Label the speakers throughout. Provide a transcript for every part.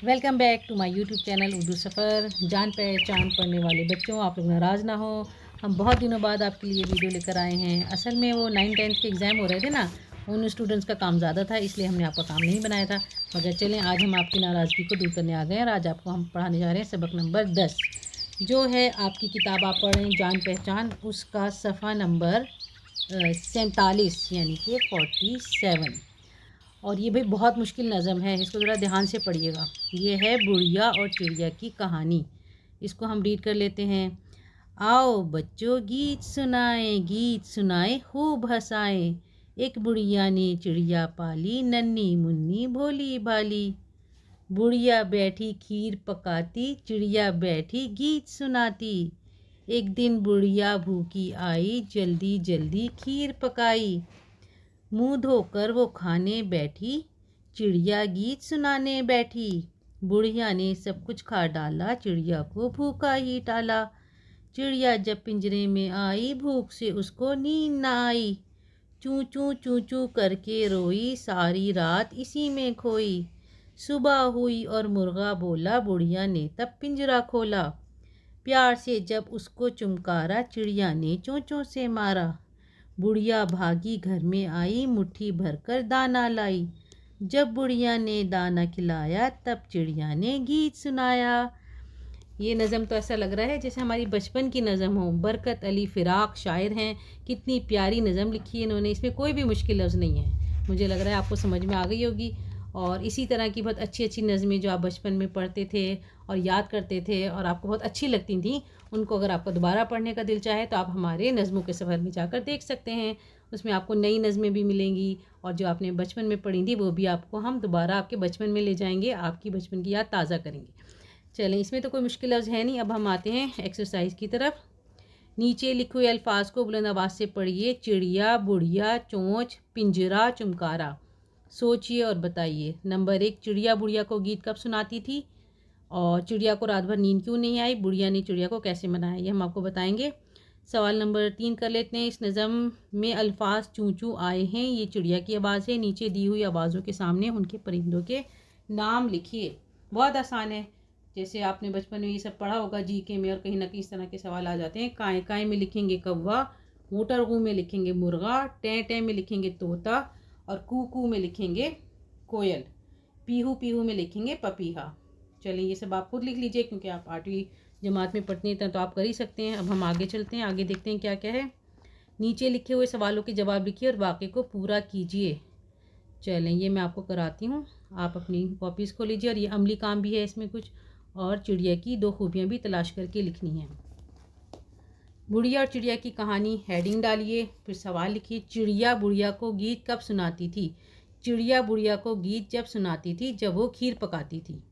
Speaker 1: Welcome back to my YouTube channel Urdu Safar. जान पहचान पढ़ने वाले बच्चों, आप लोग नाराज़ ना हो। हम बहुत दिनों बाद आपके लिए वीडियो लेकर आए हैं। असल में वो 9-10 के एग्ज़ाम हो रहे थे ना, उन स्टूडेंट्स का काम ज़्यादा था, इसलिए हमने आपका काम नहीं बनाया था। मगर चलें, आज हम आपकी नाराज़गी को दूर करने आ गए हैं और आज आपको हम पढ़ाने जा रहे हैं सबक नंबर 10, जो है आपकी किताब आप पढ़ें जान पहचान, उसका सफ़ा नंबर 47 यानी कि 47। और ये भी बहुत मुश्किल नज़म है, इसको ज़रा ध्यान से पढ़िएगा। ये है बुढ़िया और चिड़िया की कहानी। इसको हम रीड कर लेते हैं। आओ बच्चों गीत सुनाए खूब हंसाए। एक बुढ़िया ने चिड़िया पाली, नन्ही मुन्नी भोली भाली। बुढ़िया बैठी खीर पकाती, चिड़िया बैठी गीत सुनाती। एक दिन बुढ़िया भूखी आई, जल्दी जल्दी खीर पकाई। मुंह धोकर वो खाने बैठी, चिड़िया गीत सुनाने बैठी। बुढ़िया ने सब कुछ खा डाला, चिड़िया को भूखा ही टाला। चिड़िया जब पिंजरे में आई, भूख से उसको नींद न आई। चूं चूं चूं चूं करके रोई, सारी रात इसी में खोई। सुबह हुई और मुर्गा बोला, बुढ़िया ने तब पिंजरा खोला। प्यार से जब उसको चुमकारा, चिड़िया ने चोंचों से मारा। बुढ़िया भागी घर में आई, मुट्ठी भरकर दाना लाई। जब बुढ़िया ने दाना खिलाया, तब चिड़िया ने गीत सुनाया। ये नज़म तो ऐसा लग रहा है जैसे हमारी बचपन की नज़म हो। बरकत अली फ़िराक शायर हैं, कितनी प्यारी नज़म लिखी है इन्होंने। इसमें कोई भी मुश्किल लफ्ज़ नहीं है। मुझे लग रहा है आपको समझ में आ गई होगी। और इसी तरह की बहुत अच्छी अच्छी नज़में जो आप बचपन में पढ़ते थे और याद करते थे और आपको बहुत अच्छी लगती थी, उनको अगर आपको दोबारा पढ़ने का दिल चाहे तो आप हमारे नज़मों के सफ़र में जाकर देख सकते हैं। उसमें आपको नई नज़में भी मिलेंगी और जो आपने बचपन में पढ़ी थी वो भी आपको हम दोबारा आपके बचपन में ले जाएंगे, आपकी बचपन की याद ताज़ा करेंगे। चलें, इसमें तो कोई मुश्किल लफ्ज़ है नहीं। अब हम आते हैं एक्सरसाइज की तरफ। नीचे लिखे हुए अल्फाज को बुलंद आवाज़ से पढ़िए। चिड़िया, बुढ़िया, चोंच, पिंजरा, चुमकारा। सोचिए और बताइए। नंबर 1, चिड़िया बुढ़िया को गीत कब सुनाती थी और चिड़िया को रात भर नींद क्यों नहीं आई? बुढ़िया ने चिड़िया को कैसे मनाया? ये हम आपको बताएंगे। सवाल नंबर 3 कर लेते हैं। इस नज़म में अल्फाज चूँ चूँ आए हैं, ये चिड़िया की आवाज़ है। नीचे दी हुई आवाज़ों के सामने उनके परिंदों के नाम लिखिए। बहुत आसान है, जैसे आपने बचपन में ये सब पढ़ा होगा जीके में, और कहीं ना कहीं इस तरह के सवाल आ जाते हैं। काय काय में लिखेंगे कौवा, मोटर गू में लिखेंगे मुर्गा, टें टें में लिखेंगे तोता और कू कू में लिखेंगे कोयल, पीहू पीहू में लिखेंगे पपीहा। चलिए, ये सब आप खुद लिख लीजिए क्योंकि आप 8वीं जमात में पढ़ते हैं तो आप कर ही सकते हैं। अब हम आगे चलते हैं, आगे देखते हैं क्या क्या है। नीचे लिखे हुए सवालों के जवाब लिखिए और वाक्य को पूरा कीजिए। चलें, ये मैं आपको कराती हूँ। आप अपनी कॉपीज़ को लीजिए और ये अमली काम भी है इसमें कुछ, और चिड़िया की 2 खूबियाँ भी तलाश करके लिखनी हैं। बुढ़िया और चिड़िया की कहानी हेडिंग डालिए, फिर सवाल लिखिए। चिड़िया बुढ़िया को गीत कब सुनाती थी? चिड़िया बुढ़िया को गीत जब सुनाती थी जब वो खीर पकाती थी।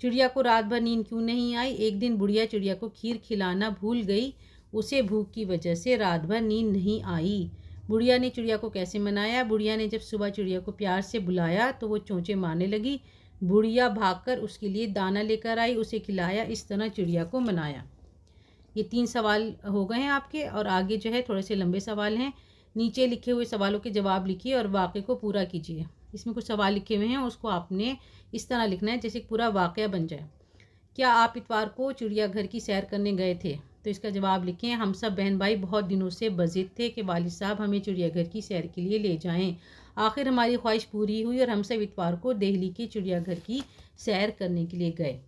Speaker 1: चिड़िया को रात भर नींद क्यों नहीं आई? एक दिन बुढ़िया चिड़िया को खीर खिलाना भूल गई, उसे भूख की वजह से रात भर नींद नहीं आई। बुढ़िया ने चिड़िया को कैसे मनाया? बुढ़िया ने जब सुबह चिड़िया को प्यार से बुलाया तो वो चोंचे मारने लगी। बुढ़िया भागकर उसके लिए दाना लेकर आई, उसे खिलाया, इस तरह चिड़िया को मनाया। ये 3 सवाल हो गए हैं आपके, और आगे जो है थोड़े से लंबे सवाल हैं। नीचे लिखे हुए सवालों के जवाब लिखिए और वाक्य को पूरा कीजिए। इसमें कुछ सवाल लिखे हुए हैं, उसको आपने इस तरह लिखना है जैसे पूरा वाक़या बन जाए। क्या आप इतवार को चिड़ियाघर की सैर करने गए थे? तो इसका जवाब लिखें। हम सब बहन भाई बहुत दिनों से बज़िद थे कि वालिद साहब हमें चिड़ियाघर की सैर के लिए ले जाएं। आखिर हमारी ख्वाहिश पूरी हुई और हम सब इतवार को दिल्ली के चिड़ियाघर की सैर करने के लिए गए।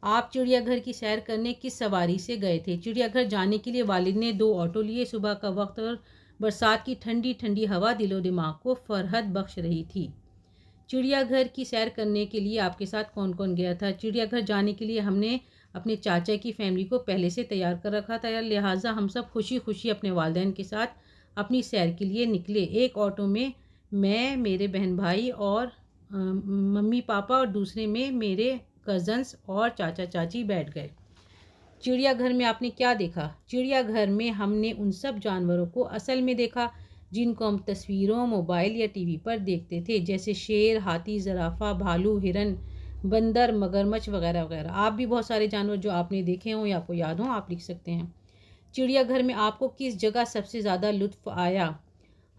Speaker 1: आप चिड़ियाघर की सैर करने किस सवारी से गए थे? चिड़ियाघर जाने के लिए वालिद ने 2 ऑटो लिए। सुबह का वक्त और बरसात की ठंडी ठंडी हवा दिलो दिमाग को फरहत बख्श रही थी। चिड़ियाघर की सैर करने के लिए आपके साथ कौन कौन गया था? चिड़ियाघर जाने के लिए हमने अपने चाचा की फैमिली को पहले से तैयार कर रखा था, लिहाजा हम सब खुशी खुशी अपने वालिदैन के साथ अपनी सैर के लिए निकले। एक ऑटो में मैं, मेरे बहन भाई और मम्मी पापा, और दूसरे में मेरे कज़न्स और चाचा चाची बैठ गए। चिड़ियाघर में आपने क्या देखा? चिड़ियाघर में हमने उन सब जानवरों को असल में देखा जिनको हम तस्वीरों, मोबाइल या टीवी पर देखते थे, जैसे शेर, हाथी, ज़राफ़ा, भालू, हिरन, बंदर, मगरमच्छ वगैरह वगैरह। आप भी बहुत सारे जानवर जो आपने देखे हों या आपको याद हों, आप लिख सकते हैं। चिड़ियाघर में आपको किस जगह सबसे ज़्यादा लुत्फ़ आया?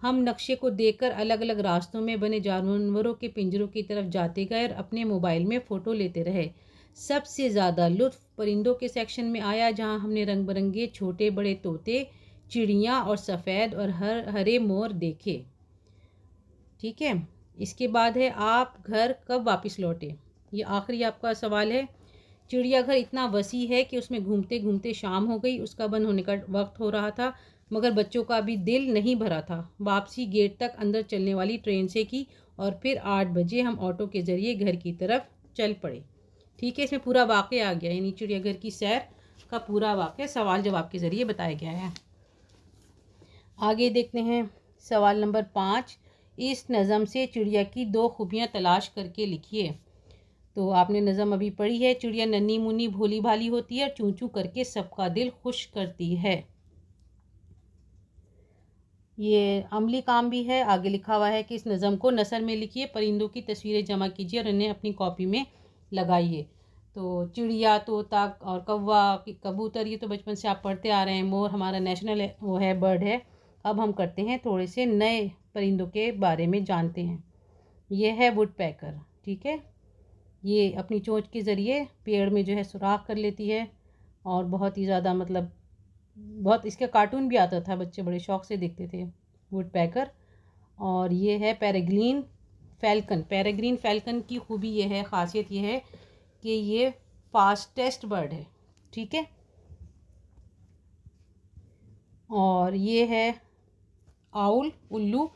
Speaker 1: हम नक्शे को देखकर अलग अलग रास्तों में बने जानवरों के पिंजरों की तरफ जाते गए और अपने मोबाइल में फ़ोटो लेते रहे। सबसे ज़्यादा लुत्फ़ परिंदों के सेक्शन में आया, जहां हमने रंग बिरंगे छोटे बड़े तोते, चिड़ियाँ और सफ़ेद और हरे मोर देखे। ठीक है, इसके बाद है आप घर कब वापस लौटे। ये आखिरी आपका सवाल है। चिड़ियाघर इतना वसी है कि उसमें घूमते घूमते शाम हो गई। उसका बंद होने का वक्त हो रहा था, मगर बच्चों का अभी दिल नहीं भरा था। वापसी गेट तक अंदर चलने वाली ट्रेन से की और फिर 8 बजे हम ऑटो के ज़रिए घर की तरफ चल पड़े। ठीक है, इसमें पूरा वाक़या आ गया, यानी चिड़ियाघर की सैर का पूरा वाक़या सवाल जवाब के ज़रिए बताया गया है। आगे देखते हैं सवाल नंबर 5। इस नज़म से चिड़िया की 2 खूबियाँ तलाश करके लिखिए। तो आपने नज़म अभी पढ़ी है। चिड़िया नन्ही मुन्नी भोली भाली होती है और चूं चूं करके सबका दिल खुश करती है। ये अमली काम भी है। आगे लिखा हुआ है कि इस नज़म को नसर में लिखिए, परिंदों की तस्वीरें जमा कीजिए और इन्हें अपनी कॉपी में लगाइए। तो चिड़िया, तोता और कौवा, कबूतर, ये तो बचपन से आप पढ़ते आ रहे हैं। मोर हमारा नेशनल वो है, बर्ड है। अब हम करते हैं थोड़े से नए परिंदों के बारे में जानते हैं। ये है वुडपेकर। ठीक है, ये अपनी चोंच के ज़रिए पेड़ में जो है सुराख कर लेती है और बहुत ही ज़्यादा मतलब बहुत इसका कार्टून भी आता था, बच्चे बड़े शौक से देखते थे वुडपेकर। और ये है पेरेग्रीन फैल्कन। पेरेग्रीन फैल्कन की खूबी ये है, ख़ासियत ये है कि ये फास्टेस्ट बर्ड है। ठीक है, और ये है आउल, उल्लू।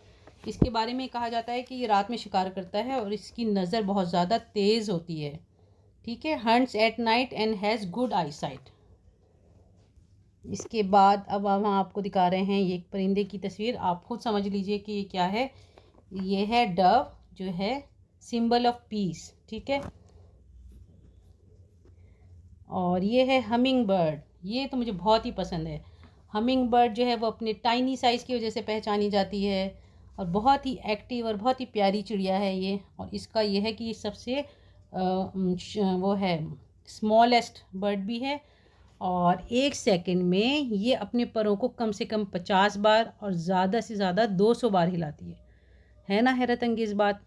Speaker 1: इसके बारे में कहा जाता है कि ये रात में शिकार करता है और इसकी नज़र बहुत ज़्यादा तेज़ होती है। ठीक है, hunts at night and has good I site. इसके बाद अब हम आपको दिखा रहे हैं ये एक परिंदे की तस्वीर। आप खुद समझ लीजिए कि ये क्या है। ये है डव, जो है सिंबल ऑफ पीस। ठीक है, और ये है हमिंग बर्ड। ये तो मुझे बहुत ही पसंद है। हमिंग बर्ड जो है वो अपने टाइनी साइज़ की वजह से पहचानी जाती है और बहुत ही एक्टिव और बहुत ही प्यारी चिड़िया है ये। और इसका ये है कि ये सबसे वो है स्मॉलेस्ट बर्ड भी है और 1 सेकंड में ये अपने परों को कम से कम 50 बार और ज़्यादा से ज़्यादा 200 बार हिलाती है ना। हैरत अंगेज़ बात,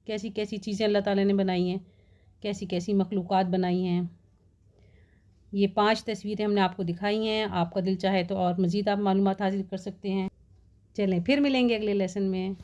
Speaker 1: कैसी कैसी चीज़ें अल्लाह ताला ने बनाई हैं, कैसी कैसी मखलूक़ात बनाई हैं। ये 5 तस्वीरें हमने आपको दिखाई हैं। आपका दिल चाहे तो और मज़ीद आप मालूमात हासिल कर सकते हैं। चलें, फिर मिलेंगे अगले लेसन में।